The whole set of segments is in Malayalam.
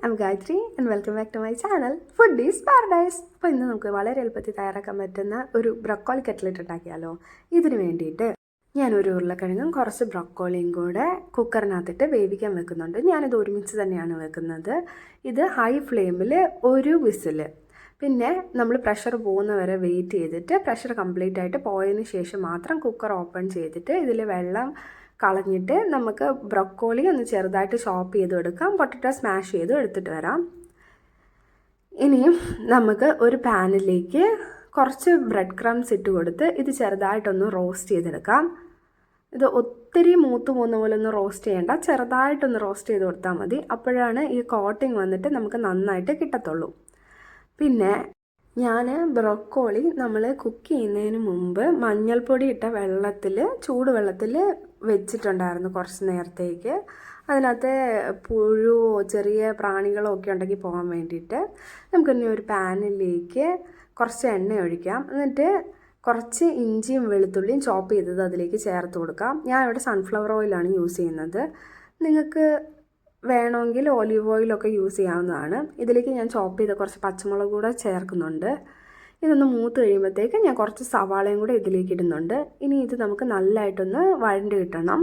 I am Gayathri and welcome back to my channel food is paradise. അപ്പോൾ ഇന്ന് നമുക്ക് വളരെ എളുപ്പത്തിൽ തയ്യാറാക്കാൻ പറ്റുന്ന ഒരു ബ്രൊക്കോളി കട്ട്ലറ്റ് ഉണ്ടാക്കിയാലോ. ഇതിന് വേണ്ടിയിട്ട് ഞാനൊരു ഉരുളക്കിഴങ്ങും കുറച്ച് ബ്രൊക്കോളിയും കൂടെ കുക്കറിനകത്തിട്ട് വേവിക്കാൻ വെക്കുന്നുണ്ട്. ഞാനിത് ഒരുമിച്ച് തന്നെയാണ് വെക്കുന്നത്. ഇത് ഹൈ ഫ്ലെയിമിൽ ഒരു വിസിൽ, പിന്നെ നമ്മൾ പ്രഷർ പോകുന്നവരെ വെയിറ്റ് ചെയ്തിട്ട് പ്രഷർ കംപ്ലീറ്റ് ആയിട്ട് പോയതിന് ശേഷം മാത്രം കുക്കർ ഓപ്പൺ ചെയ്തിട്ട് ഇതിൽ വെള്ളം കളഞ്ഞിട്ട് നമുക്ക് ബ്രൊക്കോളി ഒന്ന് ചെറുതായിട്ട് ചോപ്പ് ചെയ്ത് എടുക്കാം. പൊട്ടറ്റോ സ്മാഷ് ചെയ്ത് എടുത്തിട്ട് വരാം. ഇനിയും നമുക്ക് ഒരു പാനിലേക്ക് കുറച്ച് ബ്രെഡ് ക്രംസ് ഇട്ട് കൊടുത്ത് ഇത് ചെറുതായിട്ടൊന്ന് റോസ്റ്റ് ചെയ്തെടുക്കാം. ഇത് ഒത്തിരി മൂത്ത് പോകുന്ന പോലെ ഒന്ന് റോസ്റ്റ് ചെയ്യേണ്ട, ചെറുതായിട്ടൊന്ന് റോസ്റ്റ് ചെയ്ത് കൊടുത്താൽ മതി. അപ്പോഴാണ് ഈ കോട്ടിങ് വന്നിട്ട് നമുക്ക് നന്നായിട്ട് കിട്ടത്തുള്ളൂ. പിന്നെ ഞാൻ ബ്രൊക്കോളി നമ്മൾ കുക്ക് ചെയ്യുന്നതിന് മുമ്പ് മഞ്ഞൾപ്പൊടി ഇട്ട വെള്ളത്തിൽ, ചൂടുവെള്ളത്തിൽ വെച്ചിട്ടുണ്ടായിരുന്നു കുറച്ച് നേരത്തേക്ക്. അതിനകത്ത് പുഴു ചെറിയ പ്രാണികളോ ഒക്കെ ഉണ്ടെങ്കിൽ പോകാൻ വേണ്ടിയിട്ട്. നമുക്കിനി ഒരു പാനിലേക്ക് കുറച്ച് എണ്ണ ഒഴിക്കാം. എന്നിട്ട് കുറച്ച് ഇഞ്ചിയും വെളുത്തുള്ളിയും ചോപ്പ് ചെയ്തത് അതിലേക്ക് ചേർത്ത് കൊടുക്കാം. ഞാൻ ഇവിടെ സൺഫ്ലവർ ഓയിലാണ് യൂസ് ചെയ്യുന്നത്. നിങ്ങൾക്ക് വേണമെങ്കിൽ ഒലിവ് ഓയിലൊക്കെ യൂസ് ചെയ്യാവുന്നതാണ്. ഇതിലേക്ക് ഞാൻ ചോപ്പ് ചെയ്ത കുറച്ച് പച്ചമുളക് കൂടെ ചേർക്കുന്നുണ്ട്. ഇതൊന്ന് മൂത്ത് കഴിയുമ്പോഴത്തേക്ക് ഞാൻ കുറച്ച് സവാളയും കൂടെ ഇതിലേക്ക് ഇടുന്നുണ്ട്. ഇനി ഇത് നമുക്ക് നല്ലതായിട്ടൊന്ന് വഴണ്ട് കിട്ടണം.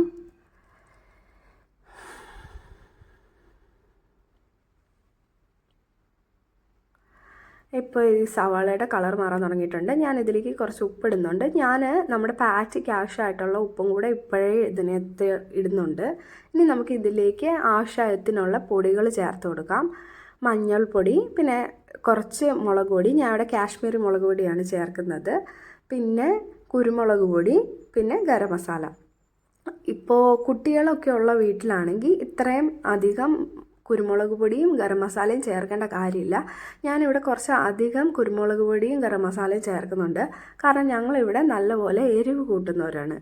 ഇപ്പോൾ ഈ സവാളയുടെ കളർ മാറാൻ തുടങ്ങിയിട്ടുണ്ട്. ഞാൻ ഇതിലേക്ക് കുറച്ച് ഉപ്പിടുന്നുണ്ട്. ഞാൻ നമ്മുടെ പാറ്റിക്ക് ആവശ്യമായിട്ടുള്ള ഉപ്പും കൂടെ ഇപ്പോഴേ ഇതിനകത്ത് ഇടുന്നുണ്ട്. ഇനി നമുക്ക് ഇതിലേക്ക് ആവശ്യത്തിനുള്ള പൊടികൾ ചേർത്ത് കൊടുക്കാം. മഞ്ഞൾപ്പൊടി, പിന്നെ കുറച്ച് മുളക് പൊടി, ഞാൻ ഇവിടെ കാശ്മീരി മുളക് പൊടിയാണ് ചേർക്കുന്നത്. പിന്നെ കുരുമുളക് പൊടി, പിന്നെ ഗരം മസാല. ഇപ്പോൾ കുട്ടികളൊക്കെ ഉള്ള വീട്ടിലാണെങ്കിൽ ഇത്രയും അധികം കുരുമുളക് പൊടിയും ഗരം മസാലയും ചേർക്കേണ്ട കാര്യമില്ല. ഞാനിവിടെ കുറച്ച് അധികം കുരുമുളക് പൊടിയും ഗരം മസാലയും ചേർക്കുന്നുണ്ട്. കാരണം ഞങ്ങളിവിടെ നല്ലപോലെ എരിവ് കൂട്ടുന്നവരാണ്.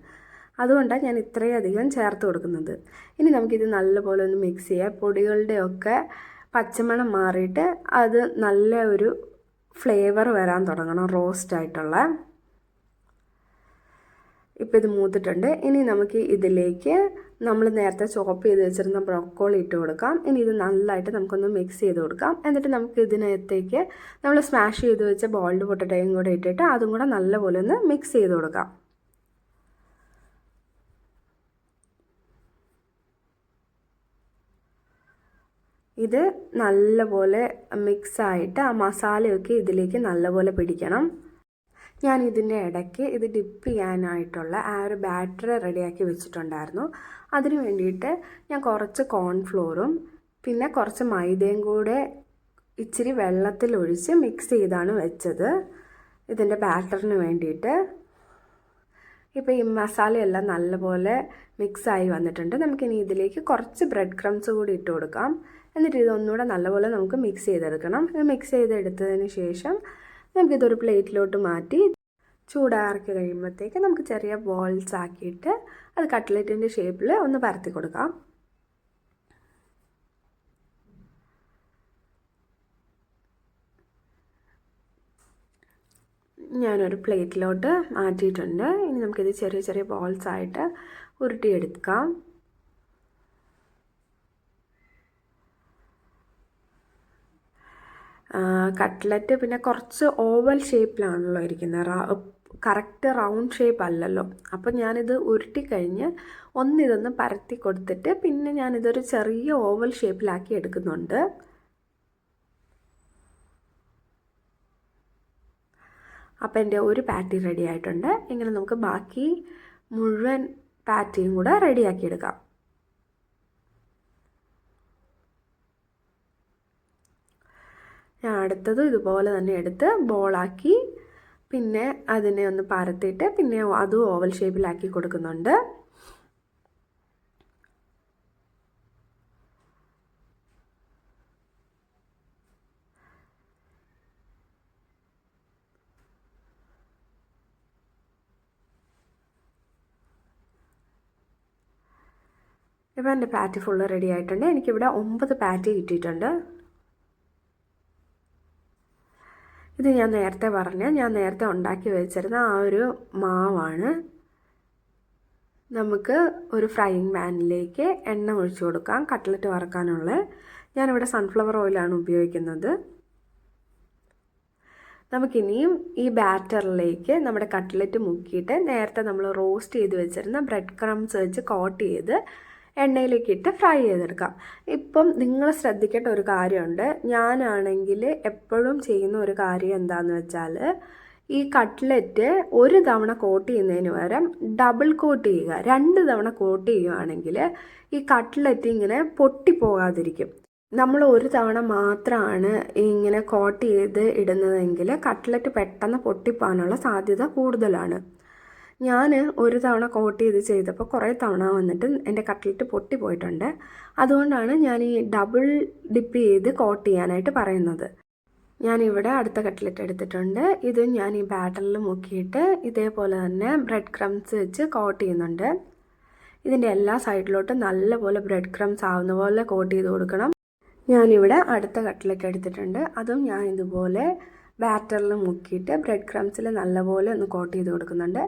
അതുകൊണ്ടാണ് ഞാൻ ഇത്രയും അധികം ചേർത്ത് കൊടുക്കുന്നത്. ഇനി നമുക്കിത് നല്ലപോലെ ഒന്ന് മിക്സ് ചെയ്യാം. പൊടികളുടെയൊക്കെ പച്ചമണം മാറിയിട്ട് അത് നല്ല ഒരു ഫ്ലേവർ വരാൻ തുടങ്ങണം, റോസ്റ്റായിട്ടുള്ള. ഇപ്പോൾ ഇത് മൂത്തിട്ടുണ്ട്. ഇനി നമുക്ക് ഇതിലേക്ക് നമ്മൾ നേരത്തെ ചോപ്പ് ചെയ്ത് വെച്ചിരുന്ന ബ്രൊക്കോളി ഇട്ട് കൊടുക്കാം. ഇനി ഇത് നല്ലതായിട്ട് നമുക്കൊന്ന് മിക്സ് ചെയ്ത് കൊടുക്കാം. എന്നിട്ട് നമുക്ക് ഇതിനകത്തേക്ക് നമ്മൾ സ്മാഷ് ചെയ്ത് വെച്ച ബോയിൽഡ് പൊട്ടറ്റോയും കൂടെ ഇട്ടിട്ട് അതും കൂടെ നല്ലപോലെ ഒന്ന് മിക്സ് ചെയ്ത് കൊടുക്കാം. ഇത് നല്ലപോലെ മിക്സായിട്ട് ആ മസാലയൊക്കെ ഇതിലേക്ക് നല്ലപോലെ പിടിക്കണം. ഞാൻ ഇതിൻ്റെ ഇടയ്ക്ക് ഇത് ഡിപ്പ് ചെയ്യാനായിട്ടുള്ള ആ ഒരു ബാറ്റർ റെഡിയാക്കി വെച്ചിട്ടുണ്ടായിരുന്നു. അതിന് വേണ്ടിയിട്ട് ഞാൻ കുറച്ച് കോൺഫ്ലോറും പിന്നെ കുറച്ച് മൈദയും കൂടെ ഇച്ചിരി വെള്ളത്തിലൊഴിച്ച് മിക്സ് ചെയ്താണ് വെച്ചത് ഇതിൻ്റെ ബാറ്ററിന് വേണ്ടിയിട്ട്. ഇപ്പോൾ ഈ മസാലയെല്ലാം നല്ലപോലെ മിക്സായി വന്നിട്ടുണ്ട്. നമുക്കിനി ഇതിലേക്ക് കുറച്ച് ബ്രെഡ് ക്രംസ് കൂടി ഇട്ട് കൊടുക്കാം. എന്നിട്ട് ഇതൊന്നുകൂടെ നല്ലപോലെ നമുക്ക് മിക്സ് ചെയ്തെടുക്കണം. ഇത് മിക്സ് ചെയ്തെടുത്തതിന് ശേഷം നമുക്കിതൊരു പ്ലേറ്റിലോട്ട് മാറ്റി ചൂടാക്കി കഴിയുമ്പോഴത്തേക്ക് നമുക്ക് ചെറിയ ബോൾസ് ആക്കിയിട്ട് അത് കട്ട്ലറ്റിൻ്റെ ഷേപ്പിൽ ഒന്ന് പരത്തി കൊടുക്കാം. ഞാനൊരു പ്ലേറ്റിലോട്ട് മാറ്റിയിട്ടുണ്ട്. ഇനി നമുക്കിത് ചെറിയ ചെറിയ ബോൾസ് ആയിട്ട് ഉരുട്ടിയെടുക്കാം. കട്ട്ലറ്റ് പിന്നെ കുറച്ച് ഓവൽ ഷേപ്പിലാണല്ലോ ഇരിക്കുന്നത്, കറക്റ്റ് റൗണ്ട് ഷേപ്പ് അല്ലല്ലോ. അപ്പോൾ ഞാനിത് ഉരുട്ടിക്കഴിഞ്ഞ് ഒന്നിതൊന്ന് പരത്തി കൊടുത്തിട്ട് പിന്നെ ഞാനിതൊരു ചെറിയ ഓവൽ ഷേപ്പിലാക്കി എടുക്കുന്നുണ്ട്. അപ്പോൾ എൻ്റെ ഒരു പാറ്റി റെഡി ആയിട്ടുണ്ട്. ഇങ്ങനെ നമുക്ക് ബാക്കി മുഴുവൻ പാറ്റിയും കൂടെ റെഡിയാക്കി എടുക്കാം. ഞാൻ അടുത്തത് ഇതുപോലെ തന്നെ എടുത്ത് ബോളാക്കി പിന്നെ അതിനെ ഒന്ന് പരത്തിയിട്ട് പിന്നെ അതും ഓവൽ ഷേപ്പിലാക്കി കൊടുക്കുന്നുണ്ട്. ഇപ്പോൾ എൻ്റെ പാറ്റി ഫുള്ള് റെഡി ആയിട്ടുണ്ട്. എനിക്കിവിടെ 9 പാറ്റി കിട്ടിയിട്ടുണ്ട്. ഇത് ഞാൻ നേരത്തെ ഉണ്ടാക്കി വെച്ചിരുന്ന ആ ഒരു മാവാണ്. നമുക്ക് ഒരു ഫ്രൈയിങ് പാനിലേക്ക് എണ്ണ ഒഴിച്ചു കൊടുക്കാം കട്ട്ലറ്റ് വറക്കാനുള്ള. ഞാനിവിടെ സൺഫ്ലവർ ഓയിലാണ് ഉപയോഗിക്കുന്നത്. നമുക്കിനിയും ഈ ബാറ്ററിലേക്ക് നമ്മുടെ കട്ട്ലറ്റ് മുക്കിയിട്ട് നേരത്തെ നമ്മൾ റോസ്റ്റ് ചെയ്ത് വെച്ചിരുന്ന ബ്രെഡ് ക്രംസ് വെച്ച് കോട്ട് ചെയ്ത് എണ്ണയിലേക്ക് ഇട്ട് ഫ്രൈ ചെയ്തെടുക്കാം. ഇപ്പം നിങ്ങൾ ശ്രദ്ധിക്കേണ്ട ഒരു കാര്യമുണ്ട്. ഞാനാണെങ്കിൽ എപ്പോഴും ചെയ്യുന്ന ഒരു കാര്യം എന്താണെന്ന് വെച്ചാൽ ഈ കട്ട്ലറ്റ് ഒരു തവണ കോട്ട് ചെയ്യുന്നതിന് പകരം ഡബിൾ കോട്ട് ചെയ്യുക. 2 തവണ കോട്ട് ചെയ്യുകയാണെങ്കിൽ ഈ കട്ട്ലറ്റ് ഇങ്ങനെ പൊട്ടിപ്പോകാതിരിക്കും. നമ്മൾ ഒരു തവണ മാത്രമാണ് ഇങ്ങനെ കോട്ട് ചെയ്ത് ഇടുന്നതെങ്കിൽ കട്ട്ലറ്റ് പെട്ടെന്ന് പൊട്ടിപ്പോകാനുള്ള സാധ്യത കൂടുതലാണ്. ഞാൻ ഒരു തവണ കോട്ട് ചെയ്തപ്പോൾ കുറേ തവണ വന്നിട്ട് എൻ്റെ കട്ട്ലറ്റ് പൊട്ടിപ്പോയിട്ടുണ്ട്. അതുകൊണ്ടാണ് ഞാൻ ഈ ഡബിൾ ഡിപ്പ് ചെയ്ത് കോട്ട് ചെയ്യാനായിട്ട് പറയുന്നത്. ഞാനിവിടെ അടുത്ത കട്ട്ലറ്റ് എടുത്തിട്ടുണ്ട്. ഇത് ഞാൻ ഈ ബാറ്ററിൽ മുക്കിയിട്ട് ഇതേപോലെ തന്നെ ബ്രെഡ് ക്രംസ് വെച്ച് കോട്ട് ചെയ്യുന്നുണ്ട്. ഇതിൻ്റെ എല്ലാ സൈഡിലോട്ടും നല്ലപോലെ ബ്രെഡ് ക്രംസ് ആവുന്ന പോലെ കോട്ട് ചെയ്ത് കൊടുക്കണം. ഞാനിവിടെ അടുത്ത കട്ട്ലറ്റ് എടുത്തിട്ടുണ്ട്. അതും ഞാൻ ഇതുപോലെ ബാറ്ററിൽ മുക്കിയിട്ട് ബ്രെഡ് ക്രംസിൽ നല്ലപോലെ ഒന്ന് കോട്ട് ചെയ്ത് കൊടുക്കുന്നുണ്ട്.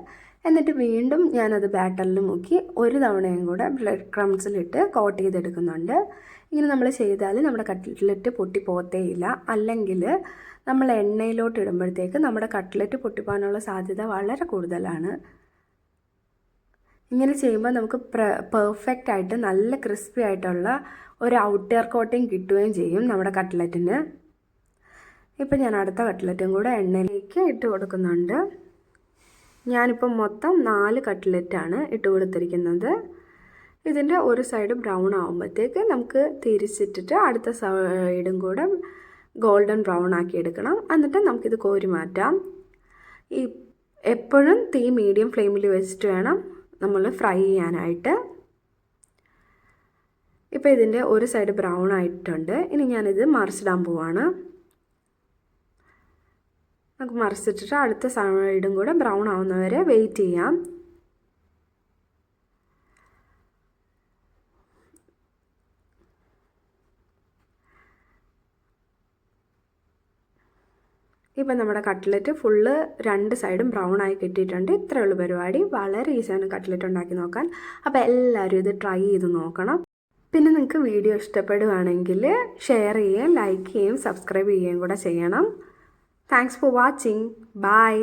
എന്നിട്ട് വീണ്ടും ഞാനത് ബാറ്ററിൽ മുക്കി ഒരു തവണയും കൂടെ ബ്രെഡ് ക്രംസിലിട്ട് കോട്ട് ചെയ്തെടുക്കുന്നുണ്ട്. ഇങ്ങനെ നമ്മൾ ചെയ്താൽ നമ്മുടെ കട്ട്ലറ്റ് പൊട്ടിപ്പോത്തേയില്ല. അല്ലെങ്കിൽ നമ്മൾ എണ്ണയിലോട്ട് ഇടുമ്പോഴത്തേക്ക് നമ്മുടെ കട്ട്ലറ്റ് പൊട്ടിപ്പോകാനുള്ള സാധ്യത വളരെ കൂടുതലാണ്. ഇങ്ങനെ ചെയ്യുമ്പോൾ നമുക്ക് പെർഫെക്റ്റ് ആയിട്ട് നല്ല ക്രിസ്പി ആയിട്ടുള്ള ഒരു ഔട്ടർ കോട്ടിങ് കിട്ടുകയും ചെയ്യും നമ്മുടെ കട്ട്ലറ്റിന്. ഇപ്പം ഞാൻ അടുത്ത കട്ട്ലറ്റും കൂടെ എണ്ണയിലേക്ക് ഇട്ട് കൊടുക്കുന്നുണ്ട്. ഞാനിപ്പം മൊത്തം 4 കട്ട്ലറ്റാണ് ഇട്ട് കൊടുത്തിരിക്കുന്നത്. ഇതിൻ്റെ ഒരു സൈഡ് ബ്രൗൺ ആകുമ്പോഴത്തേക്ക് നമുക്ക് തിരിച്ചിട്ടിട്ട് അടുത്ത സൈഡും കൂടെ ഗോൾഡൻ ബ്രൗൺ ആക്കി എടുക്കണം. എന്നിട്ട് നമുക്കിത് കോരി മാറ്റാം. എപ്പോഴും തീ മീഡിയം ഫ്ലെയിമിൽ വെച്ചിട്ട് വേണം നമ്മൾ ഫ്രൈ ചെയ്യാനായിട്ട്. ഇപ്പോൾ ഇതിൻ്റെ ഒരു സൈഡ് ബ്രൗൺ ആയിട്ടുണ്ട്. ഇനി ഞാനിത് മറിച്ചിടാൻ പോവാണ്. നമുക്ക് മറിച്ചിട്ടിട്ട് അടുത്ത സൈഡും കൂടെ ബ്രൗൺ ആവുന്നവരെ വെയിറ്റ് ചെയ്യാം. ഇപ്പം നമ്മുടെ കട്ട്ലറ്റ് ഫുള്ള് 2 സൈഡും ബ്രൗൺ ആയി കിട്ടിയിട്ടുണ്ട്. ഇത്രയേ ഉള്ളൂ പരിപാടി. വളരെ ഈസിയാണ് കട്ട്ലറ്റ് ഉണ്ടാക്കി നോക്കാൻ. അപ്പോൾ എല്ലാവരും ഇത് ട്രൈ ചെയ്ത് നോക്കണം. പിന്നെ നിങ്ങൾക്ക് വീഡിയോ ഇഷ്ടപ്പെടുകയാണെങ്കിൽ ഷെയർ ചെയ്യുകയും ലൈക്ക് ചെയ്യുകയും സബ്സ്ക്രൈബ് ചെയ്യുകയും കൂടെ ചെയ്യണം. Thanks for watching. ബൈ.